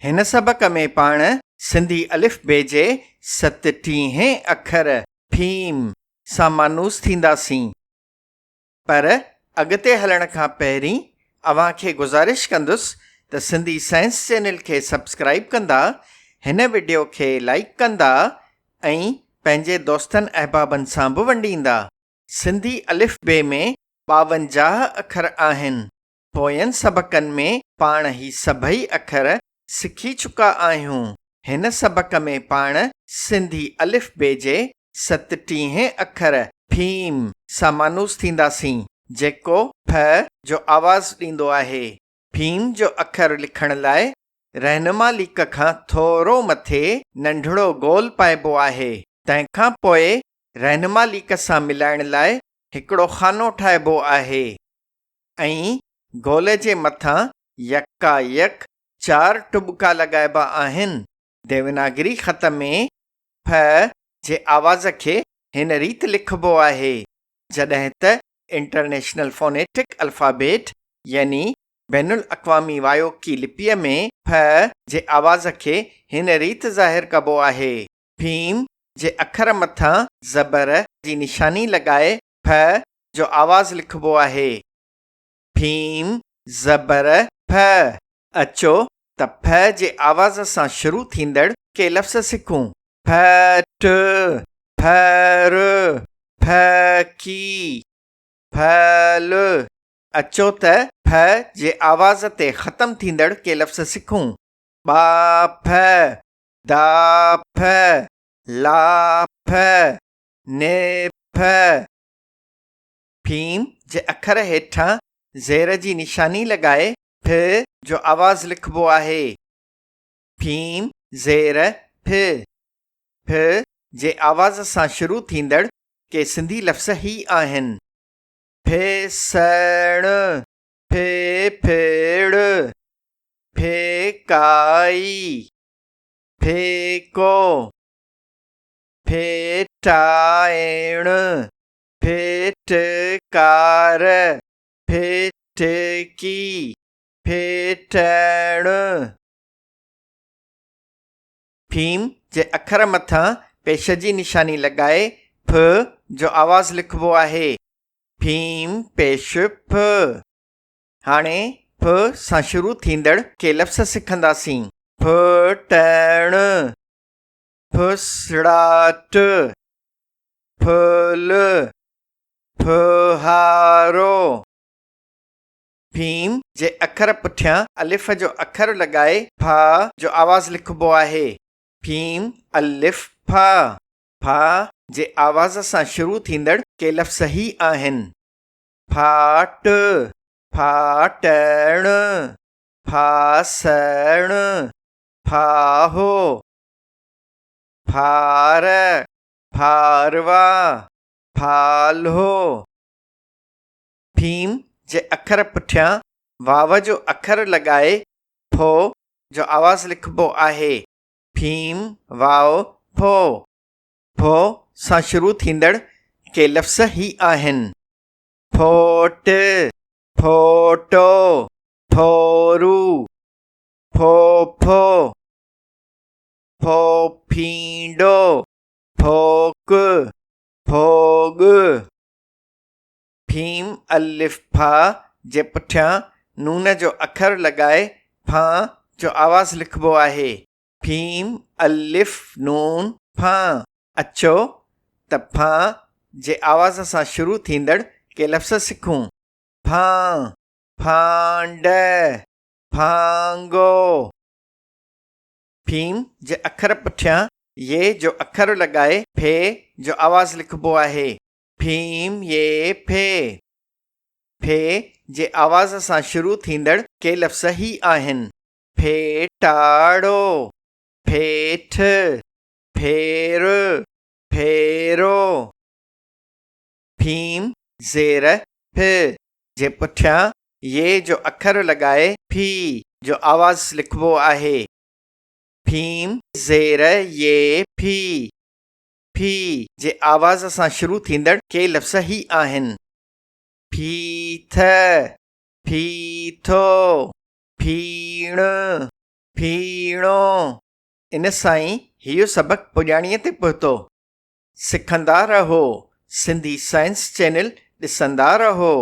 हिन सबक़ में पाण सिंधी अलिफ बे जे 37 अखर फीम सां मानूस थींदासीं। पर अॻिते हलण खां पहिरीं अव्हां खे गुज़ारिश कंदुसि त सिंधी साइंस चैनल खे सब्सक्राइब कंदा, हिन वीडियो खे लाइक कंदा ऐं पंहिंजे दोस्तनि अहबाबनि सां बि वंडींदा। सिंधी अलिफ बे में 52 अखर आहिनि। पोयनि सबक़नि में पाण ही सभई अखर सिखी चुका आहियूं। हिन सबक़ में पाण सिंधी अलिफ बे जे 37 अखर फीम सां मानूस थींदासीं, जेको फ जो आवाज़ ॾींदो आहे। फीम जो अखर लिखण लाइ रहनुमा लीक खां थोरो मथे नंढड़ो गोल पाइबो आहे। तंहिंखां पोइ रहनुमा लीक सां मिलाइण लाइ हिकिड़ो खानो ठाहिबो आहे ऐं गोल जे मथां यका 4 टुॿका लॻाइबा आहिनि। देवनागरी ख़त में फ जे आवाज़ खे हिन रीति लिखबो आहे, जॾहिं त इंटरनेशनल फोनेटिक अल्फ़ाबेट यानी बैनुल अक़वामी वायोकी लिपीअ में फ जे आवाज़ खे हिन रीति ज़ाहिर कबो आहे। फीम जे अखर मथां ज़बर जी निशानी लॻाए फ जो आवाज़ लिखबो आहे। फीम ज़बर फ। अचो त फ जे आवाज़ सां शुरू थींदड़ के लफ़्ज़ सिखूं। फट, फर, फकी, फल। अचो त फ जे आवाज़ ते ख़तम थींदड़ के लफ़्ज़ सिखूं। बाफ, दाफ, लाफ, नेफ। फीम जे अखर हेठां ज़ेर जी निशानी लॻाए फ जो आवाज़ लिखबो आहे। फीम ज़ेर फ। फ जे आवाज़ सां शुरू थींदड़ के सिंधी लफ़्ज़ ही आहिनि। फेसण, फेफेड़, फेकाई, फेको, फेटाइण, फेटकार, फेटकी, फेटण। फीम जे अखर मथां पेश जी निशानी लॻाए फ जो आवाज़ लिखबो आहे। फीम पेश फ। हाणे फ सां शुरू थींदड़ के लफ़्ज़ सिखंदासीं। फटण, फुसड़ाट, फल, फहारो। फीम जे अखर पुठियां अलिफ जो अखर लॻाए फा जो आवाज़ लिखबो आहे। फीम अलिफ फा। फा जे आवाज़ सां शुरू थींदड़ के लफ़्ज़ ही आहिनि। फाट, फाटण, फासण, फाहो, फार, फारवा, फाल्हो। फीम जे अखर पुठियां वाव जो अखर लॻाए फो जो आवाज़ लिखबो आहे। फीम वाव फो। फो सां शुरू थींदड़ के लफ़्ज़ ही आहिनि। फोट, फोटो, फोरू, फोफो, फोफींडो, फोक, फोग। फीम अलिफ फा जे पुठियां नून जो अखर लॻाए फा जो आवाज़ लिखबो आहे। फीम अलिफ नून फा। अचो त फा जे आवाज़ सां शुरू थींदड़ के लफ़्ज़ सिखूं। फां, फांड, फांगो। फीम जे अखर पुठियां ये जो अखर लॻाए फे जो आवाज़ लिखबो आहे। फीम ये फे। फे जे आवाज़ सां शुरू थींदड़ के लफ़्ज़ ही आहिनि। फेटाड़ो, फेठ, फेर, फेरो। फीम ज़ेर फ जे पुठियां ये जो अखर लॻाए फी जो आवाज़ लिखबो आहे। फीम ज़ेर ये फी। फी जे आवाज़ सां शुरू थींदड़ के लफ़्ज़ ही आहिनि। फीथ, फीथो, फीण, फीणो। इन सां ई इहो सबक़ु पुॼाणीअ ते पहुतो। सिखंदा रहो। सिंधी साइंस चैनल ॾिसंदा रहो।